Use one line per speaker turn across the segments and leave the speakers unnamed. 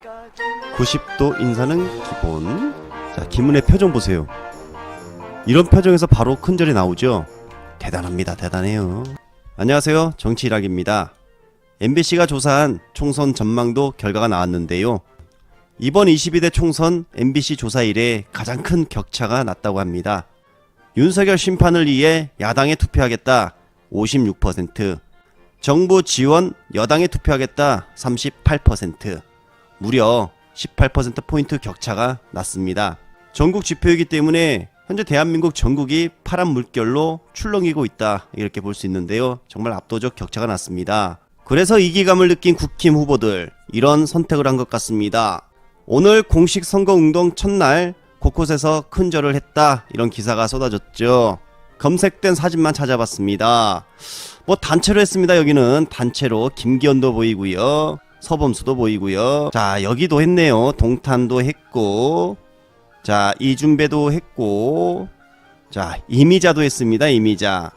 90도 인사는 기본. 자, 김은혜 표정 보세요. 이런 표정에서 바로 큰절이 나오죠. 대단합니다. 대단해요. 안녕하세요. 정치일학입니다. MBC가 조사한 총선 전망도 결과가 나왔는데요. 이번 22대 총선 MBC 조사 이래 가장 큰 격차가 났다고 합니다. 윤석열 심판을 위해 야당에 투표하겠다 56%, 정부 지원 여당에 투표하겠다 38%, 무려 18%포인트 격차가 났습니다. 전국 지표이기 때문에 현재 대한민국 전국이 파란 물결로 출렁이고 있다, 이렇게 볼 수 있는데요. 정말 압도적 격차가 났습니다. 그래서 이기감을 느낀 국힘 후보들, 이런 선택을 한 것 같습니다. 오늘 공식 선거운동 첫날 곳곳에서 큰절을 했다, 이런 기사가 쏟아졌죠. 검색된 사진만 찾아봤습니다. 뭐 단체로 했습니다. 여기는 단체로 김기현도 보이고요, 서범수도 보이고요. 자, 여기도 했네요. 동탄도 했고, 자, 이준배도 했고, 자, 이미자도 했습니다. 이미자.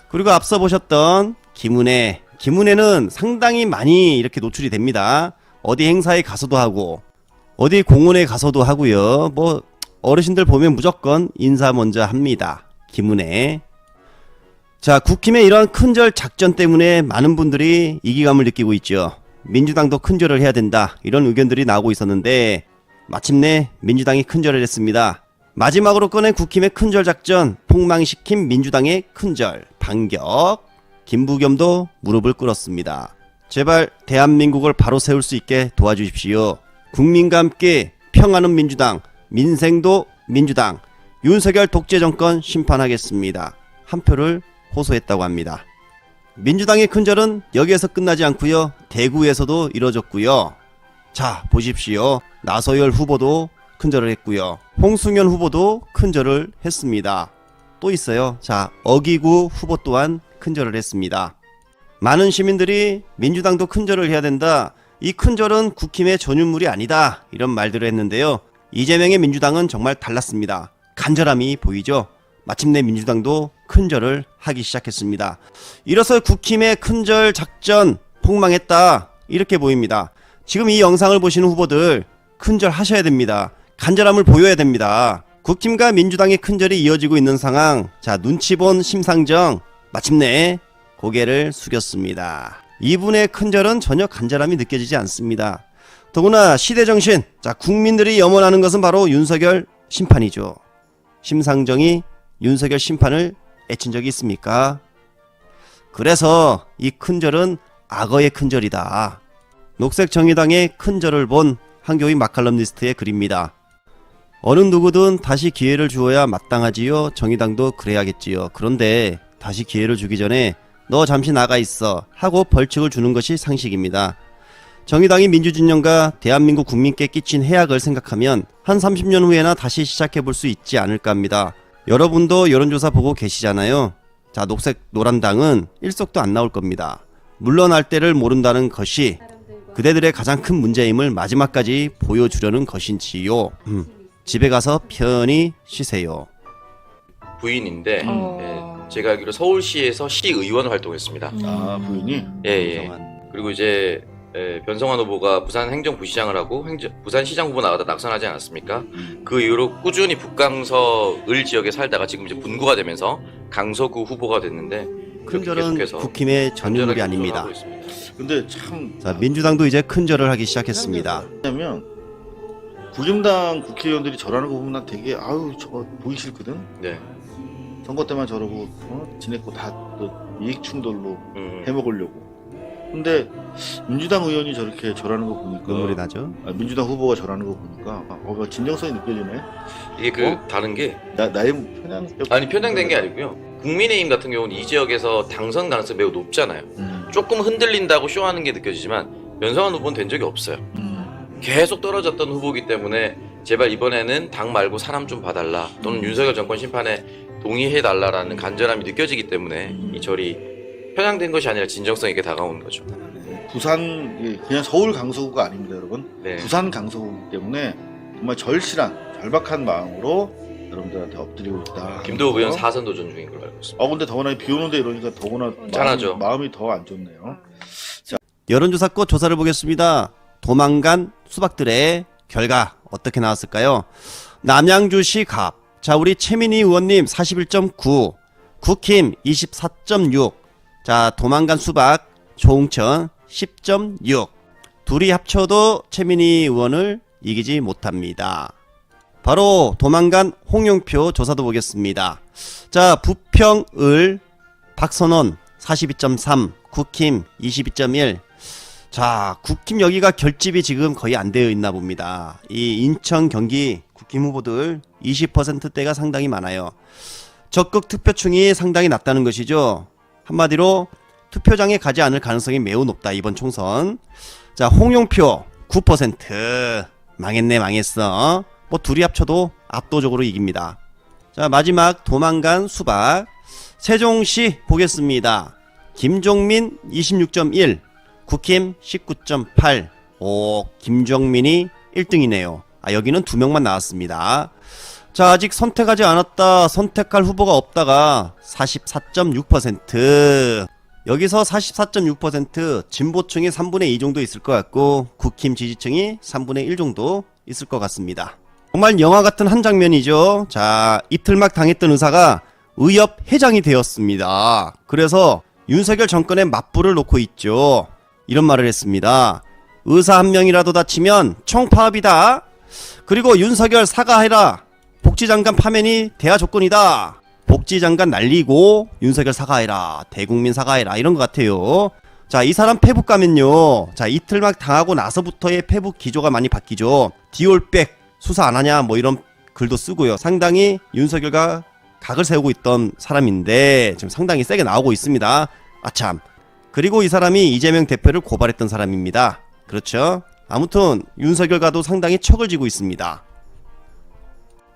그리고 앞서 보셨던 김은혜. 김은혜는 상당히 많이 이렇게 노출이 됩니다. 어디 행사에 가서도 하고, 어디 공원에 가서도 하고요. 뭐 어르신들 보면 무조건 인사 먼저 합니다. 김은혜. 자, 국힘의 이러한 큰절 작전 때문에 많은 분들이 이기감을 느끼고 있죠. 민주당도 큰절을 해야 된다, 이런 의견들이 나오고 있었는데 마침내 민주당이 큰절을 했습니다. 마지막으로 꺼낸 국힘의 큰절 작전, 폭망시킨 민주당의 큰절 반격. 김부겸도 무릎을 꿇었습니다. 제발 대한민국을 바로 세울 수 있게 도와주십시오. 국민과 함께 평화는 민주당, 민생도 민주당, 윤석열 독재 정권 심판하겠습니다. 한 표를 호소했다고 합니다. 민주당의 큰절은 여기에서 끝나지 않고요, 대구에서도 이뤄졌고요. 자, 보십시오. 나서열 후보도 큰절을 했고요, 홍승현 후보도 큰절을 했습니다. 또 있어요. 자, 어기구 후보 또한 큰절을 했습니다. 많은 시민들이 민주당도 큰절을 해야 된다, 이 큰절은 국힘의 전유물이 아니다, 이런 말들을 했는데요. 이재명의 민주당은 정말 달랐습니다. 간절함이 보이죠. 마침내 민주당도 큰절을 하기 시작했습니다. 이로써 국힘의 큰절 작전 폭망했다, 이렇게 보입니다. 지금 이 영상을 보시는 후보들, 큰절 하셔야 됩니다. 간절함을 보여야 됩니다. 국힘과 민주당의 큰절이 이어지고 있는 상황. 자, 눈치 본 심상정 마침내 고개를 숙였습니다. 이분의 큰절은 전혀 간절함이 느껴지지 않습니다. 더구나 시대정신, 자, 국민들이 염원하는 것은 바로 윤석열 심판이죠. 심상정이 윤석열 심판을 애친 적이 있습니까? 그래서 이 큰절은 악어의 큰절이다. 녹색정의당의 큰절을 본 한교희 마칼럼니스트의 글입니다. 어느 누구든 다시 기회를 주어야 마땅하지요. 정의당도 그래야겠지요. 그런데 다시 기회를 주기 전에 너 잠시 나가 있어 하고 벌칙을 주는 것이 상식입니다. 정의당이 민주진영과 대한민국 국민께 끼친 해악을 생각하면 한 30년 후에나 다시 시작해볼 수 있지 않을까 합니다. 여러분도 여론조사 보고 계시잖아요. 자, 녹색 노란당은 일석도 안 나올 겁니다. 물러날 때를 모른다는 것이 그대들의 가장 큰 문제임을 마지막까지 보여주려는 것인지요. 집에 가서 편히 쉬세요.
부인인데 제가 알기로 서울시에서 시의원 활동했습니다.
아, 부인이?
예. 그리고 이제 변성환 후보가 부산 행정부시장을 하고 부산시장 후보 나가다 낙선하지 않았습니까? 그 이후로 꾸준히 북강서 을 지역에 살다가 지금 이제 분구가 되면서 강서구 후보가 됐는데,
큰절은 국힘의 전유물이 아닙니다.
근데 참,
자, 민주당도 이제 큰절을 하기 시작했습니다.
왜냐면 국힘당 국회의원들이 저러는 거 보면 난 되게 아유 저거 보기 싫거든.
네.
선거 때만 저러고 지냈고 다 또 이익 충돌로 해먹으려고. 근데 민주당 의원이 저렇게 저러는 거 보니까
눈물이 나죠.
민주당 후보가 저러는 거 보니까 진정성이 느껴지네.
이게 다른 게
나의 편향
아니 편향된 게 아니고요. 국민의힘 같은 경우는 이 지역에서 당선 가능성이 매우 높잖아요. 조금 흔들린다고 쇼하는 게 느껴지지만 변성환 후보는 된 적이 없어요. 계속 떨어졌던 후보이기 때문에 제발 이번에는 당 말고 사람 좀 봐달라, 또는 윤석열 정권 심판에 동의해달라라는 간절함이 느껴지기 때문에 이 절이 편향된 것이 아니라 진정성 있게 다가오는 거죠.
부산, 그냥 서울 강서구가 아닙니다, 여러분.
네.
부산 강서구이기 때문에 정말 절박한 마음으로 여러분들한테 엎드리고 있다.
김도우 의원 4선 도전 중인 걸로 알고 있습니다.
근데 더구나 비 오는데 이러니까 더구나
짠하죠.
마음이 더 안 좋네요.
여론조사 꽃 조사를 보겠습니다. 도망간 수박들의 결과 어떻게 나왔을까요? 남양주시 갑. 자, 우리 최민희 의원님 41.9, 국힘 24.6. 자, 도망간 수박 조홍천 10.6. 둘이 합쳐도 최민희 의원을 이기지 못합니다. 바로 도망간 홍영표 조사도 보겠습니다. 자, 부평을 박선원 42.3, 국힘 22.1. 자, 국힘 여기가 결집이 지금 거의 안 되어 있나 봅니다. 이 인천, 경기 국힘 후보들 20%대가 상당히 많아요. 적극 투표층이 상당히 낮다는 것이죠. 한마디로 투표장에 가지 않을 가능성이 매우 높다, 이번 총선. 자, 홍영표 9%. 망했네, 망했어. 뭐 둘이 합쳐도 압도적으로 이깁니다. 자, 마지막 도망간 수박. 세종시 보겠습니다. 김종민 26.1, 국힘 19.8. 오, 김종민이 1등이네요. 아, 여기는 2명만 나왔습니다. 자, 아직 선택하지 않았다, 선택할 후보가 없다가 44.6%. 여기서 44.6% 진보층이 3분의 2 정도 있을 것 같고 국힘 지지층이 3분의 1 정도 있을 것 같습니다. 정말 영화 같은 한 장면이죠. 자, 이틀막 당했던 의사가 의협 회장이 되었습니다. 그래서 윤석열 정권에 맞불을 놓고 있죠. 이런 말을 했습니다. 의사 한 명이라도 다치면 총파업이다. 그리고 윤석열 사과해라. 복지장관 파면이 대화 조건이다. 복지장관 날리고 윤석열 사과해라. 대국민 사과해라. 이런 것 같아요. 자, 이 사람 페북 가면요. 자, 이틀막 당하고 나서부터의 페북 기조가 많이 바뀌죠. 디올백 수사 안 하냐 뭐 이런 글도 쓰고요. 상당히 윤석열과 각을 세우고 있던 사람인데 지금 상당히 세게 나오고 있습니다. 아참. 그리고 이 사람이 이재명 대표를 고발했던 사람입니다. 그렇죠? 아무튼 윤석열과도 상당히 척을 지고 있습니다.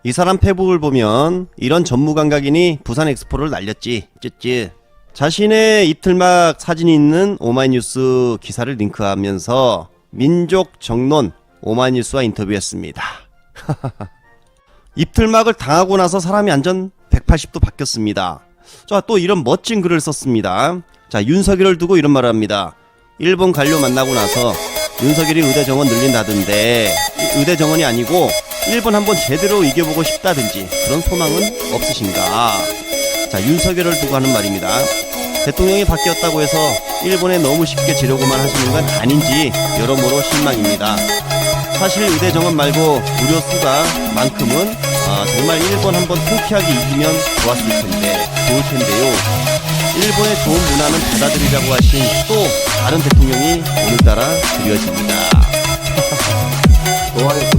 이 사람 페북을 보면 이런 전무감각인이 부산 엑스포를 날렸지. 쯔쯔. 자신의 이틀막 사진이 있는 오마이뉴스 기사를 링크하면서 민족 정론 오마이뉴스와 인터뷰했습니다. 이틀막을 당하고 나서 사람이 완전 180도 바뀌었습니다. 자, 또 이런 멋진 글을 썼습니다. 자, 윤석열을 두고 이런 말을 합니다. 일본 관료 만나고 나서 윤석열이 의대 정원 늘린다던데 의대 정원이 아니고 일본 한번 제대로 이겨보고 싶다든지 그런 소망은 없으신가? 자, 윤석열을 두고 하는 말입니다. 대통령이 바뀌었다고 해서 일본에 너무 쉽게 지려고만 하시는 건 아닌지 여러모로 실망입니다. 사실 의대 정원 말고 무료 수가만큼은 정말 일본 한번 통쾌하게 이기면 좋을 텐데요. 일본의 좋은 문화는 받아들이라고 하신 또 다른 대통령이 오늘따라 그려집니다.
좋아요.